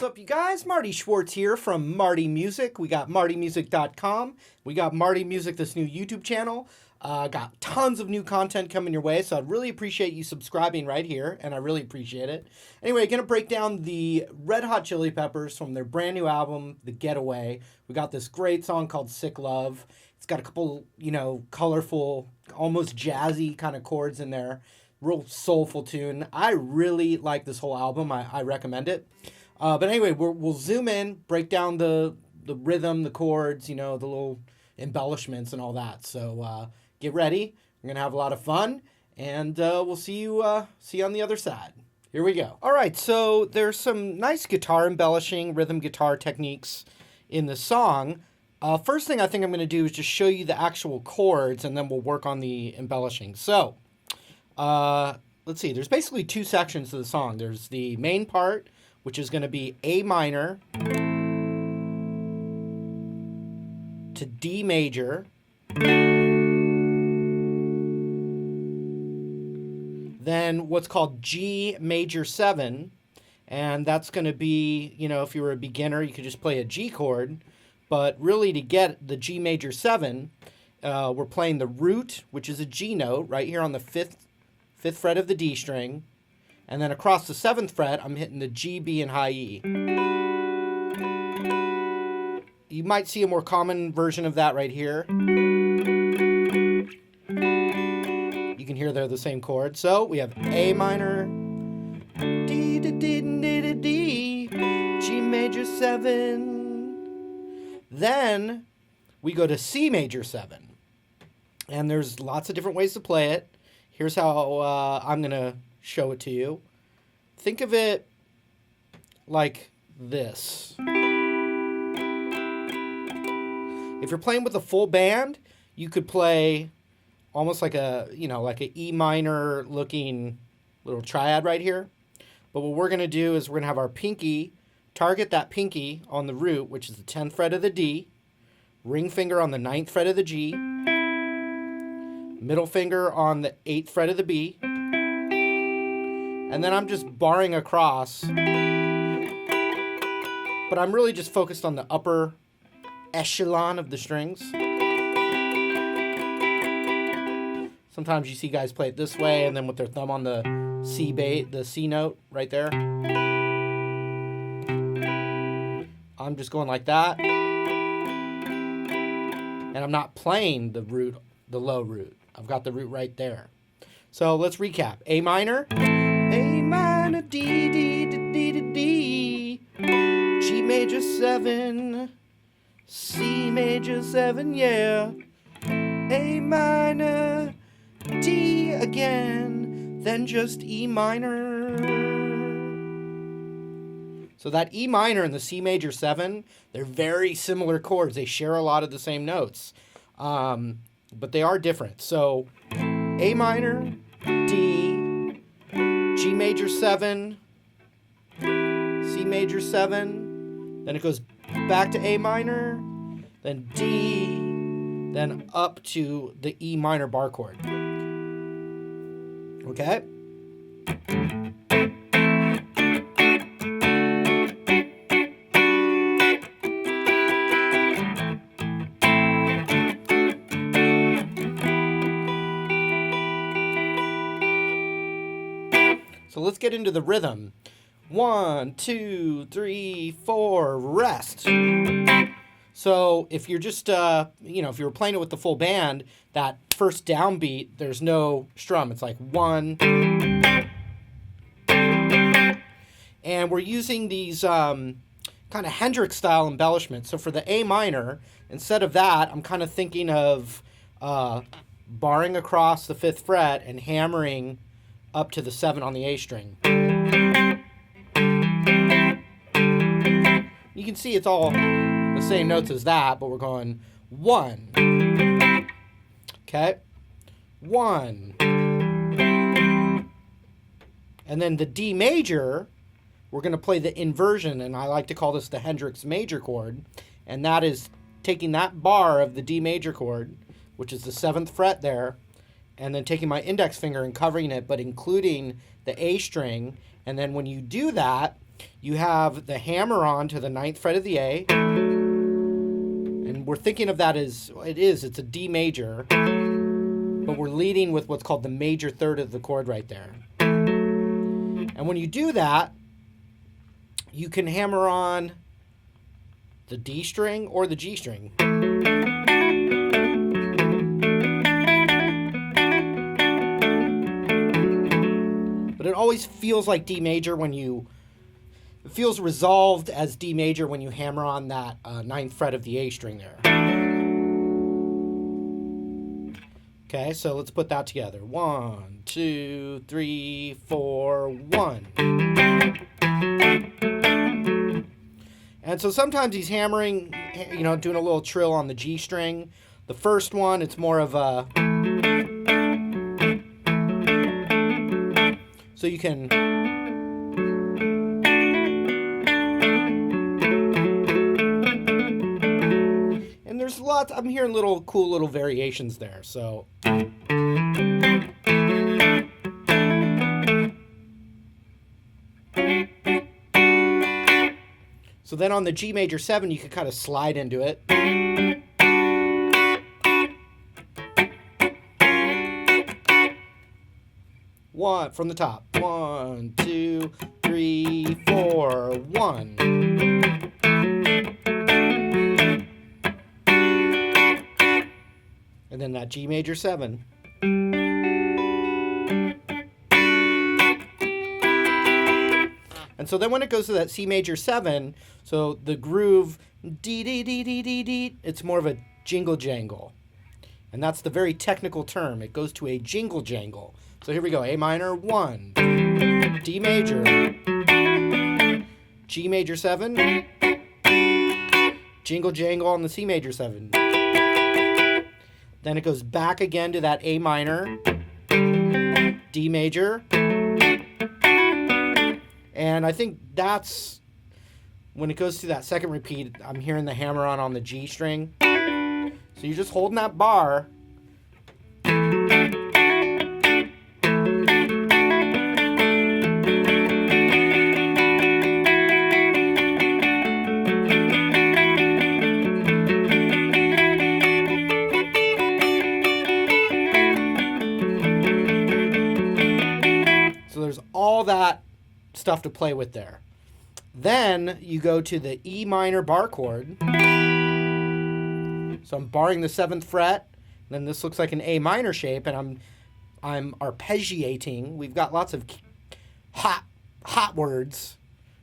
up, you guys? Marty Schwartz here from Marty Music. We got martymusic.com. We got Marty Music, this new YouTube channel. Got tons of new content coming your way, so I'd really appreciate you subscribing right here, and I really appreciate it. Anyway, going to break down the Red Hot Chili Peppers from their brand new album, The Getaway. We got this great song called Sick Love. It's got a couple, colorful, almost jazzy kind of chords in there. Real soulful tune. I really like this whole album. I recommend it. But anyway, we'll zoom in, break down the rhythm, the chords, the little embellishments and all that. So get ready. We're going to have a lot of fun, and we'll see you on the other side. Here we go. All right, so there's some nice guitar embellishing, rhythm guitar techniques in the song. First thing I think I'm going to do is just show you the actual chords, and then we'll work on the embellishing. So let's see. There's basically two sections to the song. There's the main part, which is going to be A minor to D major, then what's called G major 7, and that's going to be, if you were a beginner, you could just play a G chord, but really to get the G major 7, we're playing the root, which is a G note, right here on the fifth fret of the D string, and then across the 7th fret, I'm hitting the G, B, and high E. You might see a more common version of that right here. You can hear they're the same chord. So we have A minor, D, D, D, D, D, D, G major 7. Then we go to C major 7. And there's lots of different ways to play it. Here's how I'm going to show it to you. Think of it like this. If you're playing with a full band, you could play almost like a E minor looking little triad right here. But what we're going to do is we're going to have our pinky, target that pinky on the root, which is the 10th fret of the D, ring finger on the 9th fret of the G, middle finger on the 8th fret of the B, and then I'm just barring across, but I'm really just focused on the upper echelon of the strings. Sometimes you see guys play it this way and then with their thumb on the C note right there. I'm just going like that, and I'm not playing the root, the low root. I've got the root right there. So let's recap. A minor, D, D, D, D, D, D, G major 7, C major 7, yeah, A minor, D again, then just E minor. So that E minor and the C major 7, they're very similar chords. They share a lot of the same notes, but they are different. So A minor, D, G major 7, C major 7, then it goes back to A minor, then D, then up to the E minor bar chord. Okay? So let's get into the rhythm. 1, 2, 3, 4, rest. So if you're just, if you were playing it with the full band, that first downbeat, there's no strum. It's like 1. And we're using these kind of Hendrix style embellishments. So for the A minor, instead of that, I'm kind of thinking of barring across the 5th fret and hammering up to the 7 on the A string. You can see it's all the same notes as that, but we're going 1. Okay? 1. And then the D major, we're going to play the inversion, and I like to call this the Hendrix major chord, and that is taking that bar of the D major chord, which is the 7th fret there, and then taking my index finger and covering it, but including the A string. And then when you do that, you have the hammer on to the 9th fret of the A. And we're thinking of that as, it's a D major. But we're leading with what's called the major third of the chord right there. And when you do that, you can hammer on the D string or the G string. But it always feels like D major when it feels resolved as D major when you hammer on that 9th fret of the A string there. Okay, so let's put that together. 1, 2, 3, 4, 1. And so sometimes he's hammering, doing a little trill on the G string. The first one, it's more of a... So you can... And there's lots, I'm hearing cool little variations there, so... So then on the G major 7, you could kind of slide into it. One from the top. 1, 2, 3, 4, 1. And then that G major 7. And so then when it goes to that C major 7, so the groove, dee dee dee dee dee dee, it's more of a jingle jangle. And that's the very technical term. It goes to a jingle jangle. So here we go. A minor 1, D major, G major 7, jingle jangle on the C major 7. Then it goes back again to that A minor, D major. And I think that's when it goes to that second repeat, I'm hearing the hammer on the G string. So you're just holding that bar. So there's all that stuff to play with there. Then you go to the E minor bar chord. So I'm barring the 7th fret. Then this looks like an A minor shape, and I'm arpeggiating. We've got lots of hot words.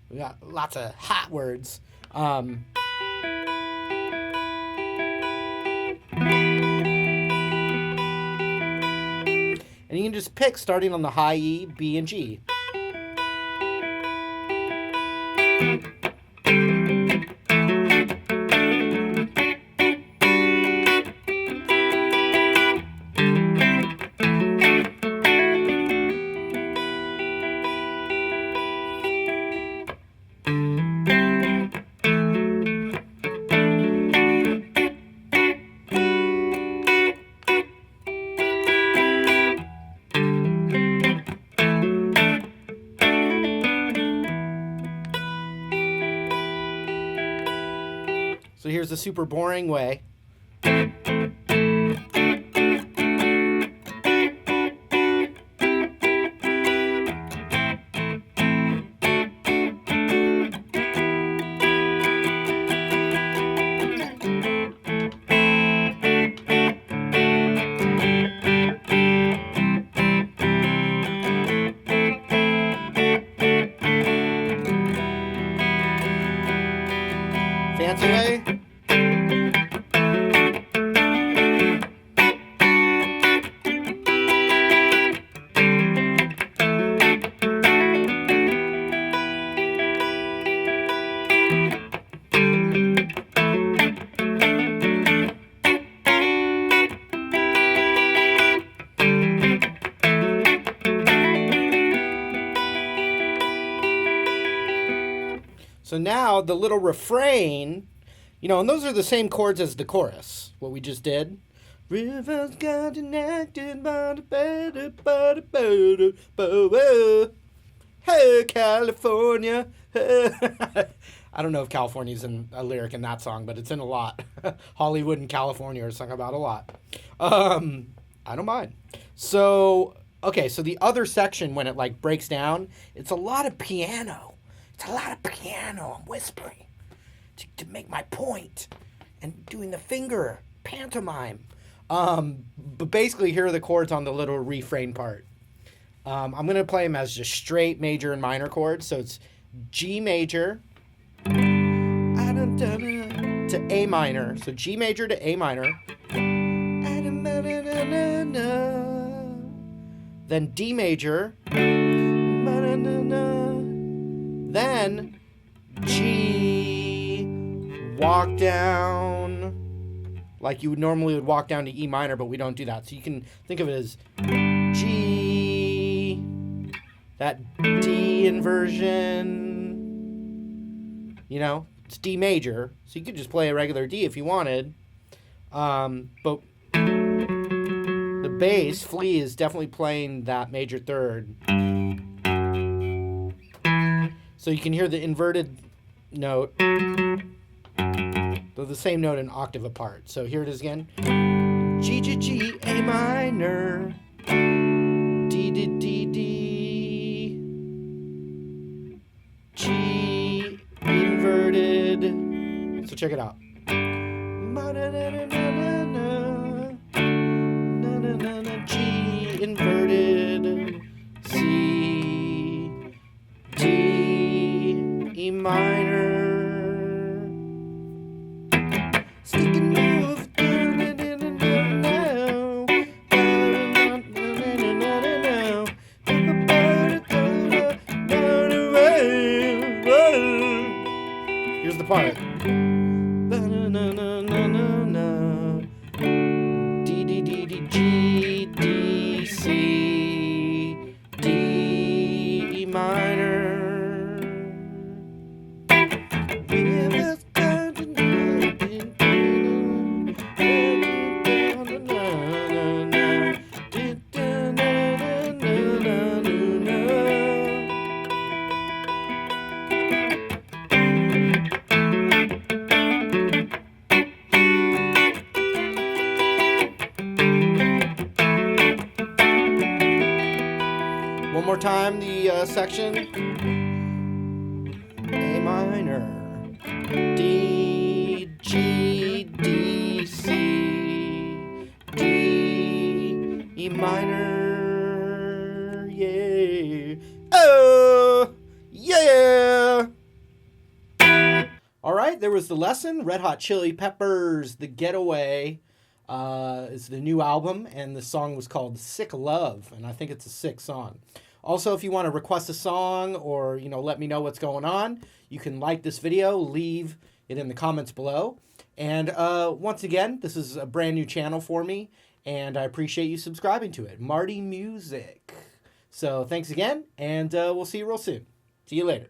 We got lots of hot words. And you can just pick starting on the high E, B, and G. So here's the super boring way. Fancy way. So now the little refrain, and those are the same chords as the chorus, what we just did. Rivers got connected by the Hey, California. I don't know if California's in a lyric in that song, but it's in a lot. Hollywood and California are sung about a lot. I don't mind. So, okay, so the other section, when it like breaks down, it's a lot of piano. It's a lot of piano. I'm whispering to make my point and doing the finger pantomime. But basically, here are the chords on the little refrain part. I'm going to play them as just straight major and minor chords. So it's G major to A minor. So G major to A minor. Then D major. Then G, walk down like you would normally walk down to E minor, but we don't do that. So you can think of it as G, that D inversion, you know, it's D major. So you could just play a regular D if you wanted. But the bass, Flea, is definitely playing that major third. So you can hear the inverted note. They're the same note an octave apart. So here it is again. G, G, G, A minor. D, D, D, D. G, inverted. So check it out. G, inverted. C, D, E minor. Here's the part. D, D, D, D, G, D, C, D, E minor. One more time, the section. A minor, D, G, D, C, D, E minor, yeah. Oh, yeah. All right, there was the lesson. Red Hot Chili Peppers, The Getaway. Is the new album, and the song was called Sick Love, and I think it's a sick song. Also, if you want to request a song or, you know, let me know what's going on, you can like this video, leave it in the comments below. And once again, this is a brand new channel for me, and I appreciate you subscribing to it. Marty Music. So thanks again, and we'll see you real soon. See you later.